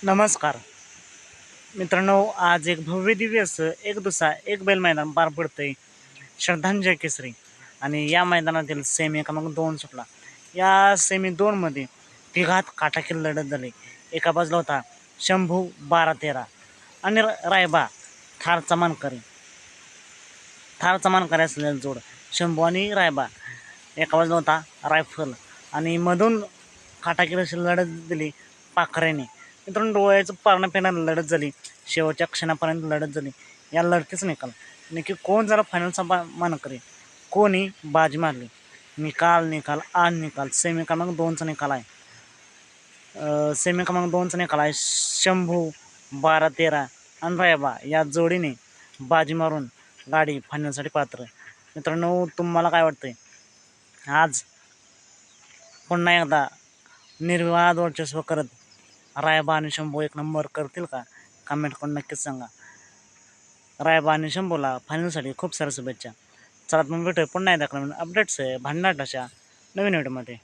नमस्कार मित्रांनो, आज एक भव्य दिव्य असं एक दुसरा एक बैल मैदान पार पडतंय श्रद्धांजली केसरी. आणि या मैदानातील सेमी क्रमांक 2 सुटला. या सेमी 2मध्ये तिघात काटाकील लढत झाली. एका बाजूला होता शंभू 12-13 आणि रायबा थारचा मानकरी असलेला जोड शंभू आणि रायबा. एका बाजूला होता रायफल आणि मधून काटाकील अशी लढत दिली पाखरेने. मित्रांनो, डोळ्याचं पारणं फेरणारी लढत झाली. शेवटच्या क्षणापर्यंत लढत झाली. या लढतीच निकाल नक्की कोण झाला फायनलचा मानकरी, कोणी बाजी मारली. आज निकाल सेमी क्रमांक 2चा निकाल आहे. सेमी क्रमांक 2चा निकाल आहे शंभू 12-13 आणि रायबा या जोडीने बाजी मारून गाडी फायनलसाठी पात्र. मित्रांनो, तुम्हाला काय वाटतंय? आज पुन्हा एकदा निर्विवाद वर्चस्व करत रायबा आणि शंभू एक नंबर करतील का? कमेंट करून नक्कीच सांगा. रायबा आणि शंभूला फायनलसाठी खूप साऱ्या शुभेच्छा. चला, मग भेटूया पुन्हा एकदा अपडेट्स आहे भांडणाट अशा नवीन व्हिडिओमध्ये.